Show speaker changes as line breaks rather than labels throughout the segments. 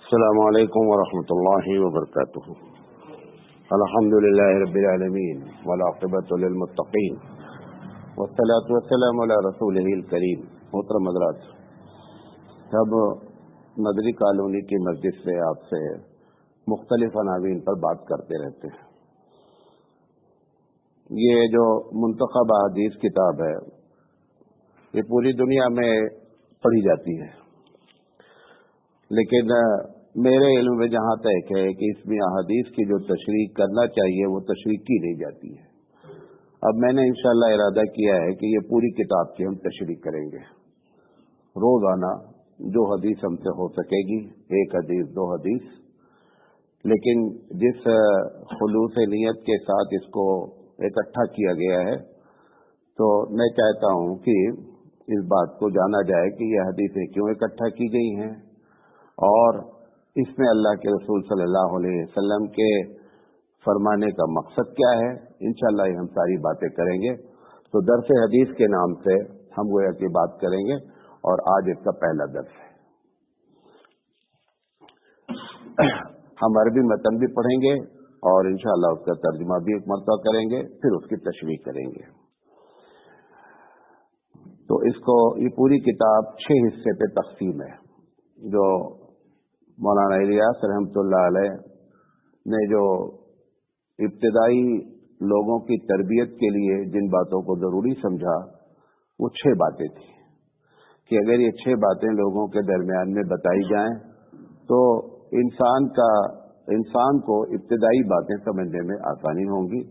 السلام علیکم ورحمۃ اللہ وبرکاتہ۔ الحمد للہ رب العالمین والعاقبۃ للمتقین والصلاۃ والسلام علی رسولہ الکریم۔ محترم حضرات، سب مدری کالونی کی مسجد سے آپ سے مختلف عناوین پر بات کرتے رہتے ہیں۔ یہ جو منتخب احادیث کتاب ہے یہ پوری دنیا میں پڑھی جاتی ہے، لیکن میرے علم میں جہاں تک ہے کہ اس میں احادیث کی جو تشریح کرنا چاہیے وہ تشریح کی نہیں جاتی ہے۔ اب میں نے انشاءاللہ ارادہ کیا ہے کہ یہ پوری کتاب کی ہم تشریح کریں گے، روزانہ جو حدیث ہم سے ہو سکے گی، ایک حدیث دو حدیث، لیکن جس خلوص نیت کے ساتھ اس کو اکٹھا کیا گیا ہے تو میں چاہتا ہوں کہ اس بات کو جانا جائے کہ یہ حدیثیں کیوں اکٹھا کی گئی ہیں اور اس میں اللہ کے رسول صلی اللہ علیہ وسلم کے فرمانے کا مقصد کیا ہے۔ انشاءاللہ ہم ساری باتیں کریں گے۔ تو درس حدیث کے نام سے ہم گویا کی بات کریں گے اور آج اس کا پہلا درس ہے۔ ہم عربی متن بھی پڑھیں گے اور انشاءاللہ اس کا ترجمہ بھی ایک مرتبہ کریں گے، پھر اس کی تشریح کریں گے۔ تو اس کو یہ پوری کتاب 6 حصے پہ تقسیم ہے، جو مولانا الیاس رحمۃ اللہ علیہ نے جو ابتدائی لوگوں کی تربیت کے لیے جن باتوں کو ضروری سمجھا وہ 6 باتیں تھیں کہ اگر یہ 6 باتیں لوگوں کے درمیان میں بتائی جائیں تو انسان کو ابتدائی باتیں سمجھنے میں آسانی ہوں گی،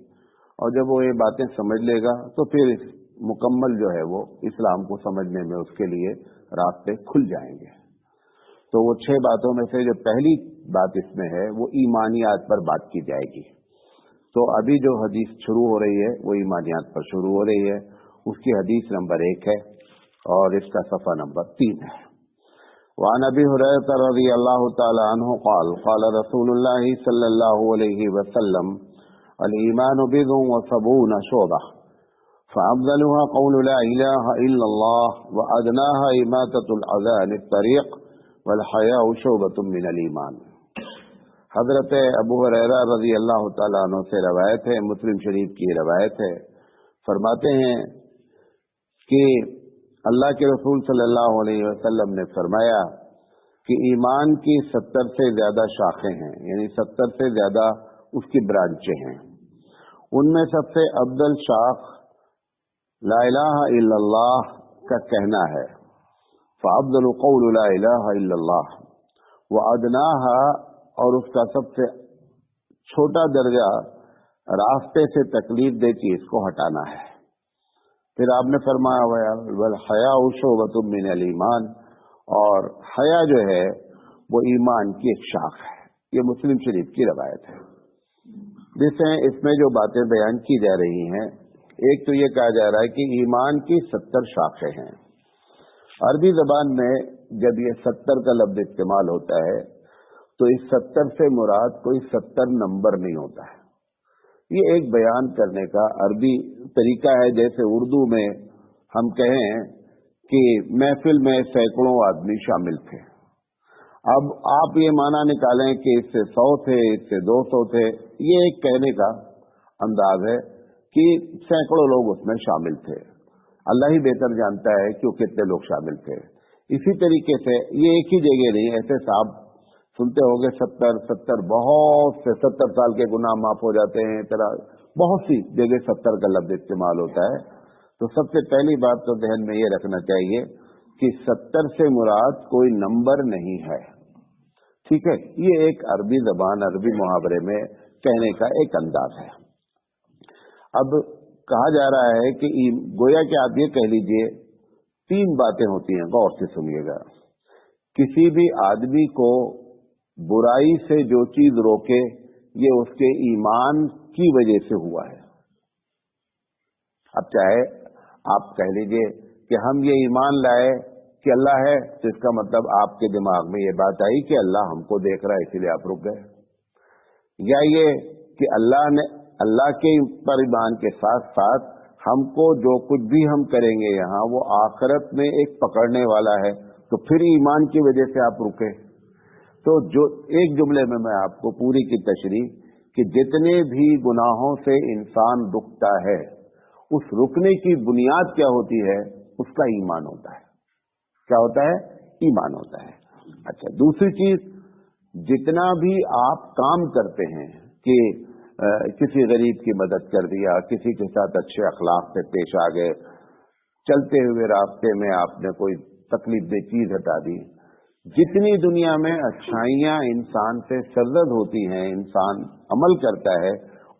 اور جب وہ یہ باتیں سمجھ لے گا تو پھر مکمل جو ہے وہ اسلام کو سمجھنے میں اس کے لیے راستے کھل جائیں گے۔ تو وہ 6 باتوں میں سے جو پہلی بات اس میں ہے وہ ایمانیات پر بات کی جائے گی۔ تو ابھی جو حدیث شروع ہو رہی ہے وہ ایمانیات پر شروع ہو رہی ہے، اس کی حدیث نمبر 1 ہے اور اس کا صفحہ نمبر 3 ہے۔ وعن ابی ہریرہ رضی اللہ تعالی عنہ قال قال رسول اللہ صلی اللہ علیہ وسلم الایمان بضع وسبعون شعبہ فافضلها قول لا الہ الا اللہ وادناها اماطۃ الاذى عن الطریق والحیاء شعبۃ من الایمان۔ حضرت ابو ہریرہ رضی اللہ تعالیٰ عنہ سے روایت ہے، مسلم شریف کی روایت ہے، فرماتے ہیں کہ اللہ کے رسول صلی اللہ علیہ وسلم نے فرمایا کہ ایمان کی 70 سے زیادہ شاخیں ہیں، یعنی 70 سے زیادہ اس کی برانچیں ہیں۔ ان میں سب سے افضل شاخ لا الہ الا اللہ کا کہنا ہے، فافضل قول لا الہ الا اللہ، وادناها، اور اس کا سب سے چھوٹا درجہ راستے سے تکلیف دہ چیز کو ہٹانا ہے۔ پھر آپ نے فرمایا والحیاء شعبۃ من الایمان، اور حیا جو ہے وہ ایمان کی ایک شاخ ہے۔ یہ مسلم شریف کی روایت ہے، جس میں اس میں جو باتیں بیان کی جا رہی ہیں، ایک تو یہ کہا جا رہا ہے کہ ایمان کی 70 شاخیں ہیں۔ عربی زبان میں جب یہ 70 کا لفظ استعمال ہوتا ہے تو اس 70 سے مراد کوئی 70 نمبر نہیں ہوتا ہے، یہ ایک بیان کرنے کا عربی طریقہ ہے۔ جیسے اردو میں ہم کہیں کہ محفل میں سینکڑوں آدمی شامل تھے، اب آپ یہ معنی نکالیں کہ اس سے 100 تھے، اس سے 200 تھے، یہ ایک کہنے کا انداز ہے کہ سینکڑوں لوگ اس میں شامل تھے، اللہ ہی بہتر جانتا ہے کہ وہ کتنے لوگ شامل تھے۔ اسی طریقے سے یہ ایک ہی جگہ نہیں، ایسے صاحب سنتے ہو گے 70 بہت سے 70 سال کے گناہ معاف ہو جاتے ہیں، طرح بہت سی جگہ 70 کا لفظ استعمال ہوتا ہے۔ تو سب سے پہلی بات تو ذہن میں یہ رکھنا چاہیے کہ 70 سے مراد کوئی نمبر نہیں ہے، ٹھیک ہے؟ یہ ایک عربی زبان، عربی محاورے میں کہنے کا ایک انداز ہے۔ اب کہا جا رہا ہے کہ گویا کہ آپ یہ کہہ لیجئے 3 باتیں ہوتی ہیں، غور سے سنیے گا۔ کسی بھی آدمی کو برائی سے جو چیز روکے یہ اس کے ایمان کی وجہ سے ہوا ہے۔ اب چاہے آپ کہہ لیجئے کہ ہم یہ ایمان لائے کہ اللہ ہے، تو اس کا مطلب آپ کے دماغ میں یہ بات آئی کہ اللہ ہم کو دیکھ رہا ہے اسی لیے آپ رک گئے، یا یہ کہ اللہ کے پر ایمان کے ساتھ ساتھ ہم کو جو کچھ بھی ہم کریں گے یہاں وہ آخرت میں ایک پکڑنے والا ہے، تو پھر ایمان کی وجہ سے آپ رکے۔ تو जो एक जुमले में मैं आपको पूरी की तशरीह कि जितने भी गुनाहों से इंसान रुकता है, उस रुकने की बुनियाद क्या होती है? उसका ईमान होता है। क्या होता है? ईमान होता है। अच्छा, दूसरी चीज, जितना भी आप काम करते हैं कि किसी गरीब की मदद कर दिया, किसी के साथ अच्छे अखलाक से पेश आ गए, चलते हुए रास्ते में आपने कोई तकलीफ दे चीज हटा दी, जितनी दुनिया में अच्छाइयां इंसान से सरजद होती हैं, इंसान अमल करता है,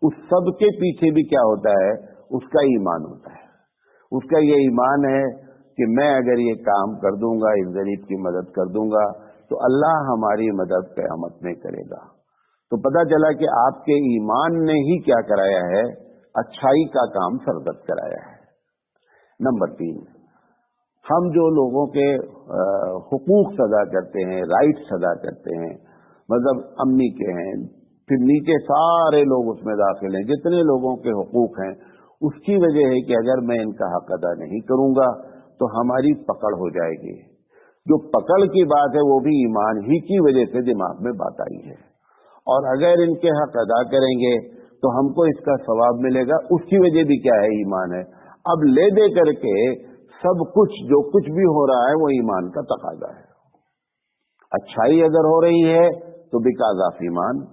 उस सब के पीछे भी क्या होता है? उसका ईमान होता है। उसका ये ईमान है कि मैं अगर ये काम कर दूंगा, इस गरीब की मदद कर दूंगा, तो अल्लाह हमारी मदद क़यामत में करेगा। तो पता चला कि आपके ईमान ने ही क्या कराया है? अच्छाई का काम सरदद कराया है। नंबर 3, हम जो लोगों के हुकूक अदा करते हैं, राइट्स अदा करते हैं, मतलब अम्मी के हैं, फिर नीचे सारे लोग उसमें दाखिल हैं, जितने लोगों के हुकूक हैं, उसकी वजह है कि अगर मैं इनका हक अदा नहीं करूंगा तो हमारी पकड़ हो जाएगी। जो पकड़ की बात है वो भी ईमान ही की वजह से दिमाग में बात आई है। और अगर इनके हक अदा करेंगे तो हमको इसका सवाब मिलेगा, उसकी वजह भी क्या है? ईमान है। अब ले दे करके सब कुछ जो कुछ भी हो रहा है वो ईमान का तकाजा है। अच्छाई अगर हो रही है तो बिकॉज़ ऑफ ईमान,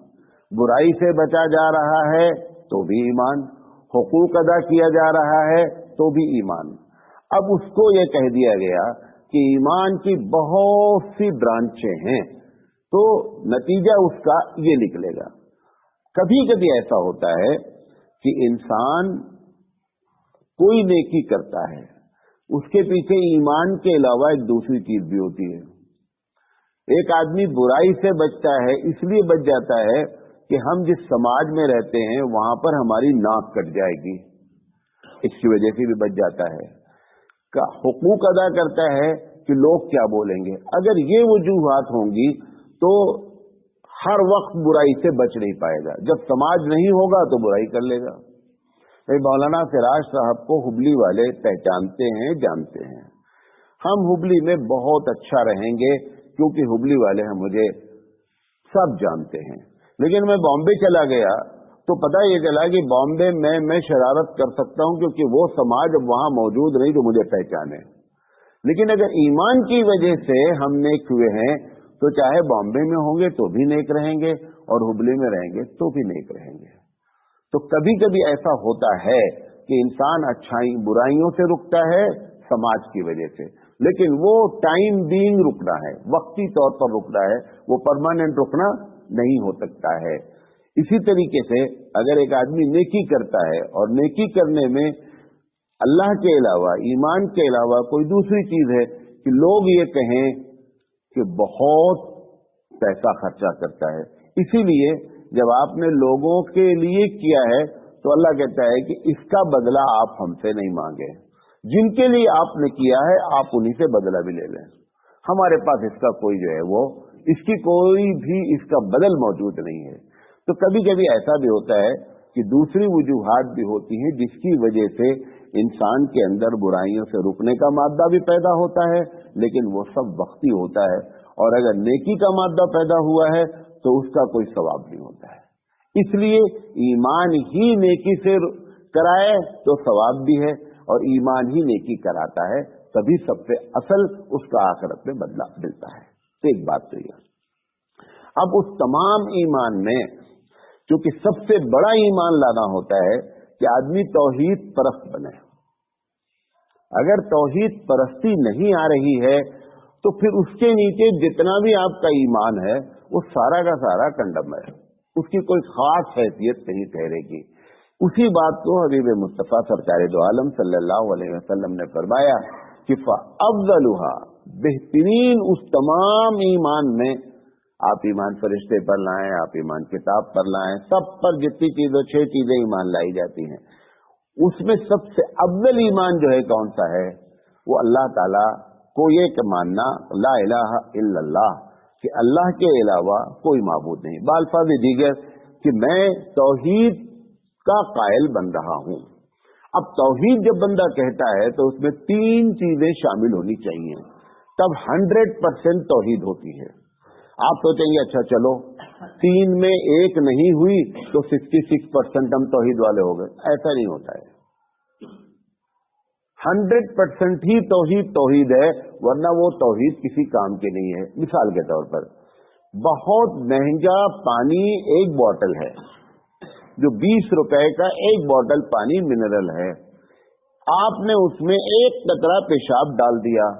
बुराई से बचा जा रहा है तो भी ईमान, हुकूक अदा किया जा रहा है तो भी ईमान। अब उसको ये कह दिया गया कि ईमान की बहुत सी ब्रांचें हैं, तो नतीजा उसका ये निकलेगा। कभी कभी ऐसा होता है कि इंसान कोई नेकी करता है, उसके पीछे ईमान के अलावा एक दूसरी चीज भी होती है। एक आदमी बुराई से बचता है, इसलिए बच जाता है कि हम जिस समाज में रहते हैं वहां पर हमारी नाक कट जाएगी, इसकी वजह से भी बच जाता है। का हुकूक अदा करता है कि लोग क्या बोलेंगे। अगर ये वजूहात होंगी तो हर वक्त बुराई से बच नहीं पाएगा। जब समाज नहीं होगा तो बुराई कर लेगा। मौलाना सिराज साहब को हुबली वाले पहचानते हैं, जानते हैं। हम हुबली में बहुत अच्छा रहेंगे क्योंकि हुबली वाले हम मुझे सब जानते हैं। लेकिन मैं बॉम्बे चला गया तो पता ये चला कि बॉम्बे में मैं शरारत कर सकता हूं क्योंकि वो समाज अब वहां मौजूद नहीं जो मुझे पहचाने। लेकिन अगर ईमान की वजह से हम नेक हुए हैं तो चाहे बॉम्बे में होंगे तो भी नेक रहेंगे और हुबली में रहेंगे तो भी नेक रहेंगे। तो कभी कभी ऐसा होता है कि इंसान अच्छाई बुराइयों से रुकता है समाज की वजह से, लेकिन वो टाइम बीइंग रुकना है, वक्ती तौर पर रुकना है, वो परमानेंट रुकना नहीं हो सकता है। इसी तरीके से अगर एक आदमी नेकी करता है और नेकी करने में अल्लाह के अलावा, ईमान के अलावा कोई दूसरी चीज है कि लोग ये कहें कि बहुत पैसा खर्चा करता है, इसीलिए जब आपने लोगों के लिए किया है तो अल्लाह कहता है कि इसका बदला आप हमसे नहीं मांगे, जिनके लिए आपने किया है आप उन्हीं से बदला भी ले लें। हमारे पास इसका कोई जो है वो इसकी कोई भी इसका बदल मौजूद नहीं है। तो कभी कभी ऐसा भी होता है कि दूसरी वजूहात भी होती हैं जिसकी वजह से इंसान के अंदर बुराइयों से रुकने का मादा भी पैदा होता है, लेकिन वो सब वक्ती होता है। और अगर नेकी का मादा पैदा हुआ है तो उसका कोई सवाब नहीं होता है। इसलिए ईमान ही नेकी से कराए तो सवाब भी है और ईमान ही नेकी कराता है, तभी सबसे असल उसका आखिरत में बदला मिलता है। तो एक बात तो यह। अब उस तमाम ईमान में क्योंकि सबसे बड़ा ईमान लाना होता है कि आदमी तौहीद परस्त बने। अगर तौहीद परस्ती नहीं आ रही है तो फिर उसके नीचे जितना भी आपका ईमान है वो सारा का सारा कंडम है, उसकी कोई खास हैसियत नहीं ठहरेगी। उसी बात को हबीब मुस्तफ़ा सरकार दो आलम सल्लल्लाहु अलैहि वसल्लम ने फरमाया कि अफ़ज़लुहा, बेहतरीन उस तमाम ईमान में, आप ईमान फरिश्ते पर लाएं, आप ईमान किताब पर लाएं, सब पर जितनी चीजें 6 चीजें ईमान लाई जाती हैं, उसमें सबसे अव्वल ईमान जो है कौन सा है? वो अल्लाह ताला को ये मानना, ला इलाहा इल्लल्लाह, कि अल्लाह के अलावा कोई माबूद नहीं। बाल्फाज़ दीगर कि मैं तौहीद का कायल बन रहा हूं। अब तौहीद जब बंदा कहता है तो उसमें 3 चीजें शामिल होनी चाहिए, तब 100% तौहीद होती है। आप सोचेंगे अच्छा चलो 3 में 1 नहीं हुई तो 66% हम तौहीद वाले हो गए। ऐसा नहीं होता है। 100% ही तौहीद है, वरना वो तौहीद किसी काम के नहीं है। मिसाल के तौर पर बहुत महंगा पानी एक बोतल है, जो 20 रुपए का एक बोतल पानी मिनरल है, आपने उसमें 1 कतरा पेशाब डाल दिया।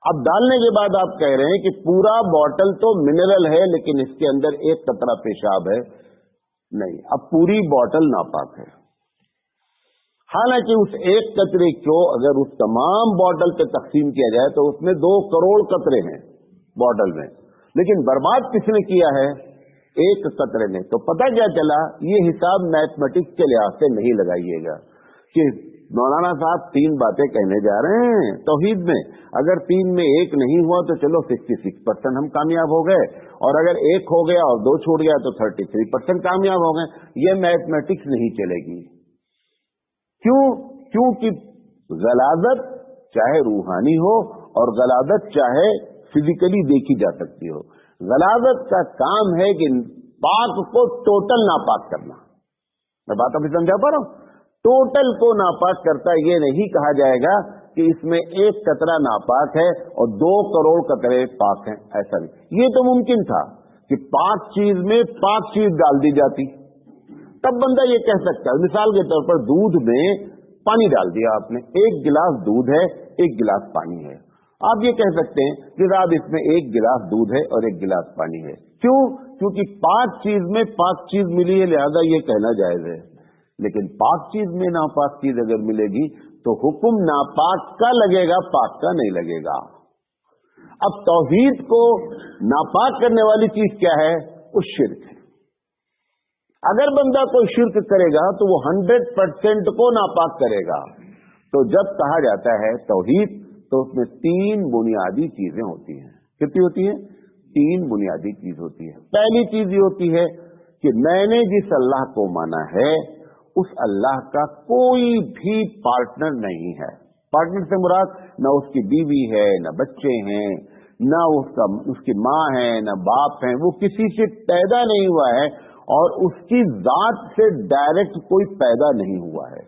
अब डालने के बाद आप कह रहे हैं कि पूरा बोतल तो मिनरल है लेकिन इसके अंदर 1 कतरा पेशाब है। नहीं, अब पूरी बोतल नापाक है। हालांकि उस 1 कतरे को अगर उस तमाम बोतल पे तकसीम किया जाए तो उसमें 2 करोड़ कतरे हैं बोतल में, लेकिन बर्बाद किसने किया है? 1 कतरे ने। तो पता क्या चला, ये हिसाब मैथमेटिक्स के लिहाज से नहीं लगाइएगा कि मौलाना साहब 3 बातें कहने जा रहे हैं तौहीद में, अगर 3 में 1 नहीं हुआ तो चलो 66% हम कामयाब हो गए, और अगर 1 हो गया और 2 छूट गया तो 33% कामयाब हो गए। ये मैथमेटिक्स नहीं चलेगी। क्यों? क्योंकि गलादत चाहे रूहानी हो और गलादत चाहे फिजिकली देखी जा सकती हो, गलादत का काम है कि पाक को टोटल नापाक करना। मैं बात अभी समझा पा रहा हूं? टोटल को नापाक करता ये नहीं कहा जाएगा कि इसमें 1 कतरा नापाक है और 2 करोड़ कतरे पाक हैं। ऐसा नहीं। ये तो मुमकिन था कि पाक चीज में पाक चीज डाल दी जाती, तब बंदा ये कह सकता है। मिसाल के तौर पर दूध में पानी डाल दिया आपने, 1 गिलास दूध है 1 गिलास पानी है, आप ये कह सकते हैं कि साहब इसमें 1 गिलास दूध है और 1 गिलास पानी है। क्यों? क्योंकि पाक चीज में पाक चीज मिली है, लिहाजा ये कहना जायज है। लेकिन पाक चीज में नापाक चीज अगर मिलेगी तो हुक्म नापाक का लगेगा, पाक का नहीं लगेगा। अब तौहीद को नापाक करने वाली चीज क्या है? वो शिर्क है। अगर बंदा कोई शिर्क करेगा तो वो 100% को नापाक करेगा। तो जब कहा जाता है तौहीद, तो उसमें 3 बुनियादी चीजें होती हैं। कितनी होती हैं? 3 बुनियादी चीज होती है। पहली चीज ये होती है कि मैंने जिस अल्लाह को माना है उस अल्लाह का कोई भी पार्टनर नहीं है। पार्टनर से मुराद न उसकी बीवी है, न बच्चे हैं, न उसकी माँ है, न बाप है, वो किसी से पैदा नहीं हुआ है और उसकी जात से डायरेक्ट कोई पैदा नहीं हुआ है।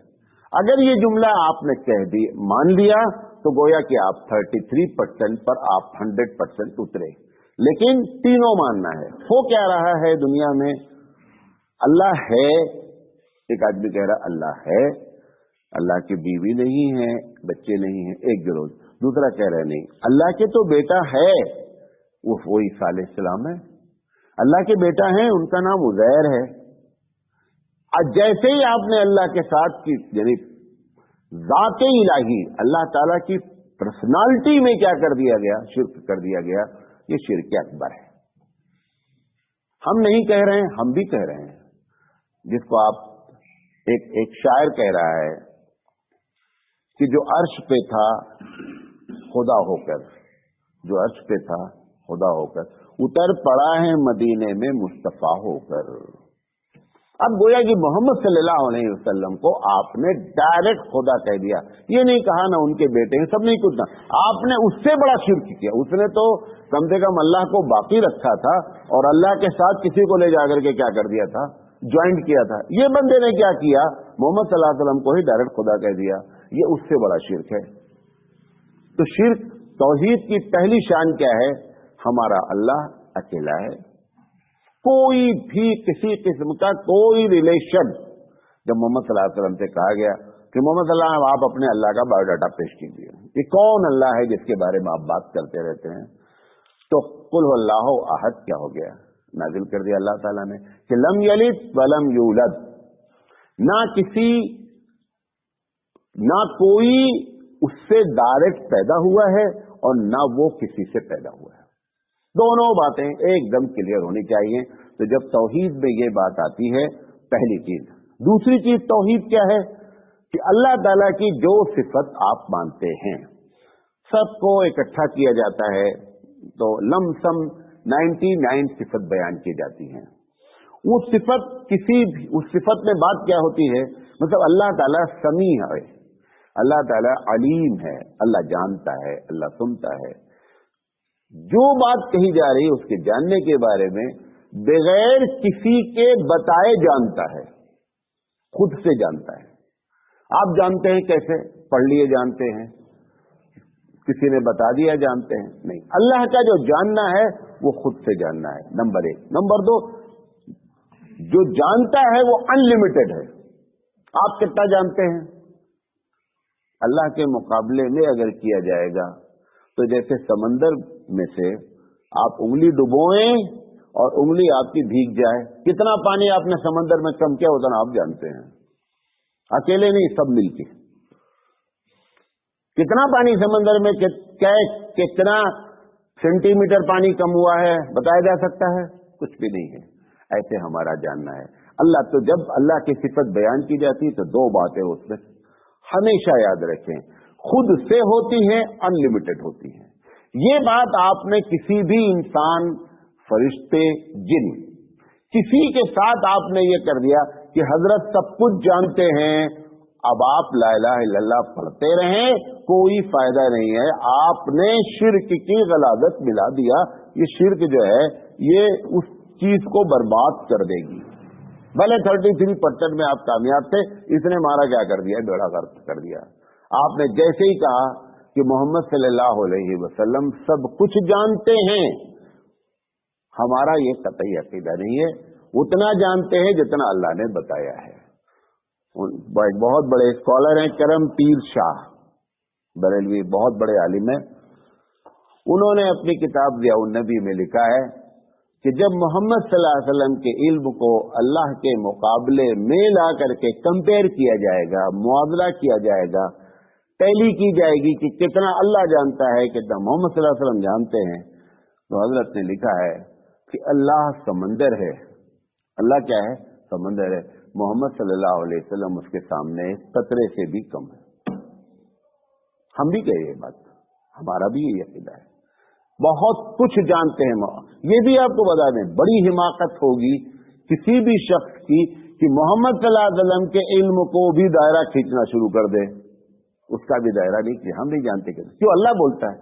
अगर ये जुमला आपने कह दी, मान लिया, तो गोया कि आप 33% पर आप 100% उतरे। लेकिन तीनों मानना है। हो क्या रहा है दुनिया में? अल्लाह है, एक आदमी कह रहा अल्लाह है, अल्लाह की बीवी नहीं है, बच्चे नहीं है, एक गिरोह। दूसरा कह रहे नहीं, अल्लाह के तो बेटा है, वो ईसा अलैहिस्सलाम है, अल्लाह के बेटा हैं, उनका नाम उज़ैर है। आज जैसे ही आपने अल्लाह के साथ की यानी ज़ाते इलाही अल्लाह ताला की पर्सनालिटी में क्या कर दिया गया? शिर्क कर दिया गया। ये शिर्क अकबर है। हम नहीं कह रहे हैं, हम भी कह रहे हैं, जिसको आप एक शायर कह रहा है कि जो अर्श पे था खुदा होकर, जो अर्श पे था खुदा होकर, उतर पड़ा है मदीने में मुस्तफा होकर। अब गोया कि मोहम्मद सल्लल्लाहु अलैहि वसल्लम को आपने डायरेक्ट खुदा कह दिया। ये नहीं कहा ना उनके बेटे हैं, सब नहीं कुछ ना, आपने उससे बड़ा शिर्क किया। उसने तो कम से कम अल्लाह को बाकी रखा था और अल्लाह के साथ किसी को ले जाकर के क्या कर दिया था? ज्वाइंट किया था। ये बंदे ने क्या किया? मोहम्मद सल्लल्लाहु अलैहि वसल्लम को ही डायरेक्ट खुदा कह दिया। ये उससे बड़ा शिर्क है। तो शिर्क, तौहीद की पहली शान क्या है? हमारा अल्लाह अकेला है, कोई भी किसी किस्म का कोई रिलेशन। जब मोहम्मद सल्लल्लाहु अलैहि वसल्लम से कहा गया कि मोहम्मद सल्लल्लाहु अलैहि वसल्लम आप अपने अल्लाह का बायोडाटा पेश कीजिए, ये कौन अल्लाह है जिसके बारे में आप बात करते रहते हैं? तो कुल हुवल्लाहु अहद क्या हो गया? नाजिल कर दिया अल्लाह ताला ने कि लम यलिद वलम यूलद, ना कोई उससे डायरेक्ट पैदा हुआ है और ना वो किसी से पैदा हुआ है। दोनों बातें एकदम क्लियर होनी चाहिए। तो जब तौहीद में ये बात आती है, पहली चीज। दूसरी चीज तौहीद क्या है? कि अल्लाह ताला की जो सिफत आप मानते हैं सबको इकट्ठा किया जाता है, तो लमसम 99 सिफत बयान की जाती हैं। वो सिफत उस सिफत में बात क्या होती है? मतलब अल्लाह ताला समी है, अल्लाह ताला अलीम है, अल्लाह जानता है, अल्लाह सुनता है, जो बात कही जा रही है उसके जानने के बारे में बगैर किसी के बताए जानता है, खुद से जानता है। आप जानते हैं कैसे? पढ़ लिए जानते हैं, किसी ने बता दिया जानते हैं? नहीं, अल्लाह का जो जानना है वो खुद से जानना है, नंबर 1। नंबर 2, जो जानता है वो अनलिमिटेड है। आप कितना जानते हैं? अल्लाह के मुकाबले में अगर किया जाएगा तो जैसे समंदर में से आप उंगली डुबोएं और उंगली आपकी भीग जाए, कितना पानी आपने समंदर में कम किया उतना आप जानते हैं, अकेले नहीं, सब मिलके। कितना पानी समंदर में कितना सेंटीमीटर पानी कम हुआ है बताया जा सकता है? कुछ भी नहीं है। ऐसे हमारा जानना है। अल्लाह तो जब अल्लाह की सिफत बयान की जाती है तो 2 बातें उसमें हमेशा याद रखें, खुद से होती है, अनलिमिटेड होती है। ये बात आपने किसी भी इंसान, फरिश्ते, जिन, किसी के साथ आपने ये कर दिया कि हजरत सब कुछ जानते हैं, अब आप ला इलाहा इल्लल्लाह पढ़ते रहें, कोई फायदा नहीं है। आपने शिर्क की गलादत मिला दिया। ये शिर्क जो है ये उस चीज को बर्बाद कर देगी। भले 33% में आप कामयाब थे, इसने हमारा क्या कर दिया? बेड़ा गर्क कर दिया। आपने जैसे ही कहा कि मोहम्मद सल्लल्लाहु अलैहि वसल्लम सब कुछ जानते हैं, हमारा ये कतई अकीदा नहीं है। उतना जानते हैं जितना अल्लाह ने बताया है। एक बहुत बड़े स्कॉलर हैं करम पीर शाह बरेलवी, बहुत बड़े आलिम हैं। उन्होंने अपनी किताब ज़ियाउन नबी में लिखा है कि जब मोहम्मद सल्लल्लाहु अलैहि वसल्लम के इल्म को अल्लाह के मुकाबले में ला करके कंपेयर किया जाएगा, मुआवजा किया जाएगा, टैली की जाएगी कि कितना अल्लाह जानता है, कितना मोहम्मद सल्लल्लाहु अलैहि वसल्लम जानते हैं, तो हजरत ने लिखा है कि अल्लाह समंदर है। अल्लाह क्या है? समंदर है। मोहम्मद सल्लल्लाहु अलैहि वसल्लम उसके सामने कतरे से भी कम है। हम भी कहे ये बात, हमारा भी यही अकीदा है। बहुत कुछ जानते हैं। ये भी आपको बता दें, बड़ी हिमाकत होगी किसी भी शख्स की कि मोहम्मद सल्लल्लाहु अलैहि वसल्लम के इल्म को भी दायरा खींचना शुरू कर दे। उसका भी दायरा नहीं कि हम नहीं जानते क्यों? अल्लाह बोलता है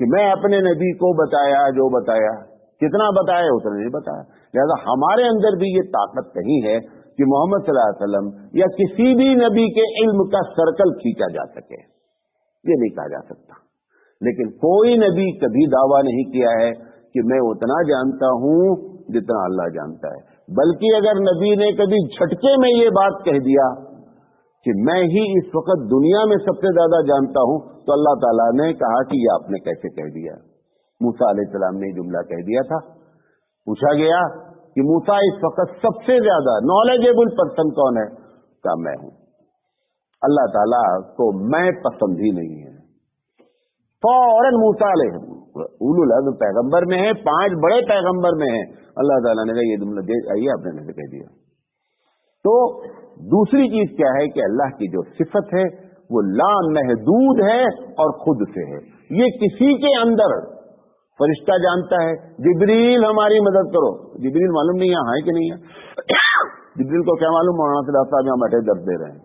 कि मैं अपने नबी को बताया जो बताया, कितना बताया उतना नहीं बताया। लिहाजा हमारे अंदर भी ये ताकत नहीं है कि मोहम्मद सल्लल्लाहु अलैहि वसल्लम या किसी भी नबी के इल्म का सर्कल खींचा जा सके, ये नहीं कहा जा सकता। लेकिन कोई नबी कभी दावा नहीं किया है कि मैं उतना जानता हूं जितना अल्लाह जानता है। बल्कि अगर नबी ने कभी झटके में ये बात कह दिया कि मैं ही इस वक्त दुनिया में सबसे ज्यादा जानता हूं, तो अल्लाह ताला ने कहा कि ये आपने कैसे कह दिया? मूसा अलैहिस्सलाम ने जुमला कह दिया था। पूछा गया कि मूसा इस वक्त सबसे ज्यादा नॉलेजेबल पर्सन कौन है? कहा मैं हूं। अल्लाह ताला को मैं पसंद ही नहीं है। फौरन मूसा उलुल अज़्म पैगंबर में है, 5 बड़े पैगंबर में है। अल्लाह ताला ने कहा ये जुमला आइए आपने नहीं कह दिया। तो दूसरी चीज क्या है कि अल्लाह की जो सिफत है वो ला महदूद है और खुद से है। ये किसी के अंदर फरिश्ता जानता है। जिब्रील हमारी मदद करो, जिब्रील मालूम नहीं यहाँ है कि नहीं है। जिब्रील को क्या मालूम मौलाना सिद्दीक़ साहब यहाँ बैठे दर्द दे रहे हैं?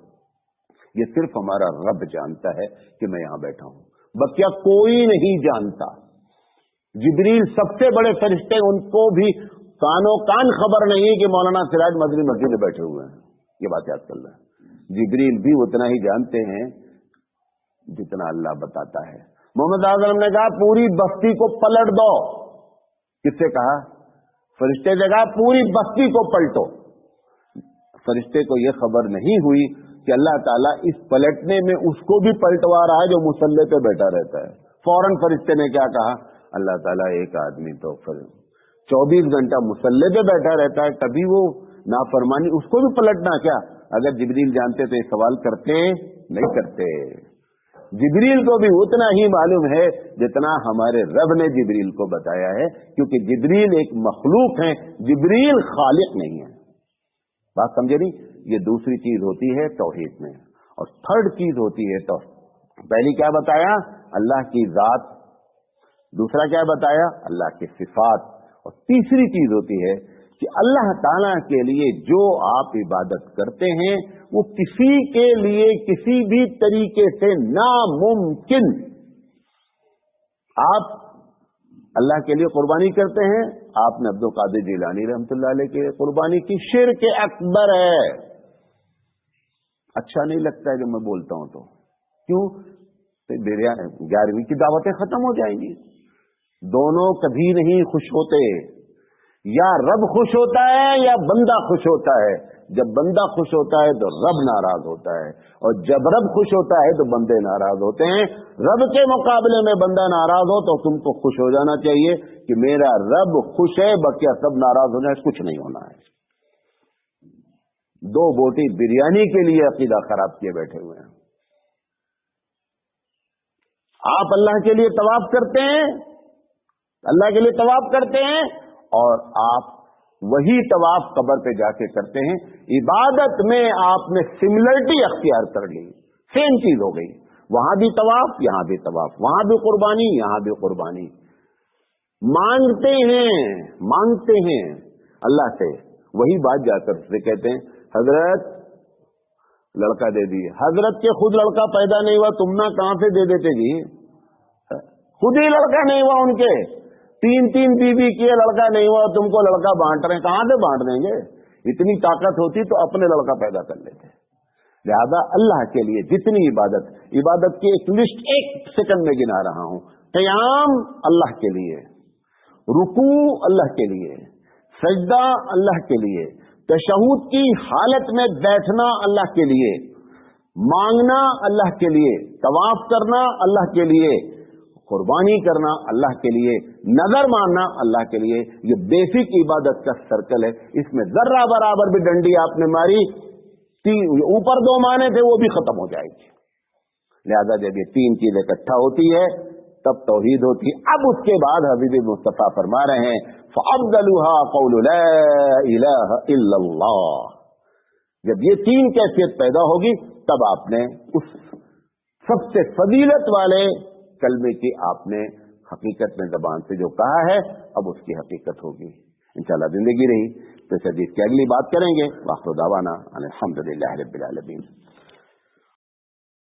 ये सिर्फ हमारा रब जानता है कि मैं यहां बैठा हूं, बकिया कोई नहीं जानता। जिब्रील सबसे बड़े फरिश्ते, उनको भी कानों कान खबर नहीं है कि मौलाना सिराज मदनी मस्जिद में बैठे हुए हैं। ये बात याद कर लें। जिब्रील भी उतना ही जानते हैं जितना अल्लाह बताता है। मोहम्मद आज़म ने कहा पूरी बस्ती को पलट दो। किससे कहा? फरिश्ते ने कहा पूरी बस्ती को पलटो। फरिश्ते को यह खबर नहीं हुई कि अल्लाह ताला इस पलटने में उसको भी पलटवा रहा है जो मुसल्ले पे बैठा रहता है। फौरन फरिश्ते ने क्या कहा? अल्लाह ताला एक आदमी तो 24 घंटा मुसल्ले पे बैठा रहता है, तभी वो नाफरमानी, उसको भी पलटना क्या? अगर जिब्रील जानते तो ये सवाल करते नहीं करते। जिब्रील को भी उतना ही मालूम है जितना हमारे रब ने जिब्रील को बताया है, क्योंकि जिब्रील एक मखलूक है, जिब्रील खालिक नहीं है। बात समझे नहीं? ये दूसरी चीज होती है तौहीद में। और थर्ड चीज होती है तो पहली क्या बताया? अल्लाह की जात। दूसरा क्या बताया? अल्लाह की सिफात। और तीसरी चीज होती है कि अल्लाह ताला के लिए जो आप इबादत करते हैं वो किसी के लिए किसी भी तरीके से नामुमकिन। आप اللہ کے لیے قربانی کرتے ہیں. آپ نے عبد القادر جیلانی رحمۃ اللہ علیہ کے قربانی کی. شرک اکبر ہے. اچھا نہیں لگتا ہے جو میں بولتا ہوں تو کیوں؟ 11ویں کی دعوتیں ختم ہو جائیں گی. دونوں کبھی نہیں خوش ہوتے. یا رب خوش ہوتا ہے یا بندہ خوش ہوتا ہے. جب بندہ خوش ہوتا ہے تو رب ناراض ہوتا ہے, اور جب رب خوش ہوتا ہے تو بندے ناراض ہوتے ہیں. رب کے مقابلے میں بندہ ناراض ہو تو تم کو خوش ہو جانا چاہیے کہ میرا رب خوش ہے, بقیہ سب ناراض ہو جائے, کچھ نہیں ہونا ہے. 2 بوٹی بریانی کے لیے عقیدہ خراب کیے بیٹھے ہوئے ہیں. آپ اللہ کے لیے طواف کرتے ہیں, اللہ کے لیے طواف کرتے ہیں, اور آپ وہی طواف قبر پہ جا کے کرتے ہیں. عبادت میں آپ نے سملرٹی اختیار کر لی, سیم چیز ہو گئی. وہاں بھی طواف, یہاں بھی طواف, وہاں بھی قربانی, یہاں بھی قربانی. مانگتے ہیں اللہ سے. وہی بات جا کر سے کہتے ہیں حضرت لڑکا دے دیے. حضرت کے خود لڑکا پیدا نہیں ہوا, تم نہ کہاں سے دے دیتے جی؟ خود ہی لڑکا نہیں ہوا ان کے, 3 بیوی کیے, لڑکا نہیں ہوا, تم کو لڑکا بانٹ رہے ہیں. کہاں سے بانٹ دیں گے؟ اتنی طاقت ہوتی تو اپنے لڑکا پیدا کر لیتے. لہذا اللہ کے لیے جتنی عبادت کی ایک لسٹ 1 سیکنڈ میں گنا رہا ہوں. قیام اللہ کے لیے, رکوع اللہ کے لیے, سجدہ اللہ کے لیے, تشہود کی حالت میں بیٹھنا اللہ کے لیے, مانگنا اللہ کے لیے, طواف کرنا اللہ کے لیے, قربانی کرنا اللہ کے لیے, نظر ماننا اللہ کے لیے. یہ بیسک عبادت کا سرکل ہے. اس میں ذرہ برابر بھی ڈنڈی آپ نے ماری, اوپر 2 مانے تھے, وہ بھی ختم ہو جائے گی. لہذا جب یہ 3 چیزیں اکٹھا ہوتی ہے تب توحید ہوتی ہے. اب اس کے بعد حبیب مصطفیٰ فرما رہے ہیں فَأَفْضَلُهَا قَوْلُ لَا إِلَٰهَ إِلَّا اللَّهُ. جب یہ 3 کیفیت پیدا ہوگی تب آپ نے اس سب سے فضیلت والے کلمے کی آپ نے حقیقت میں زبان سے جو کہا ہے اب اس کی حقیقت ہوگی. انشاءاللہ زندگی رہی تو اس حدیث کی اگلی بات کریں گے. وآخر دعوانا ان الحمدللہ رب العالمین.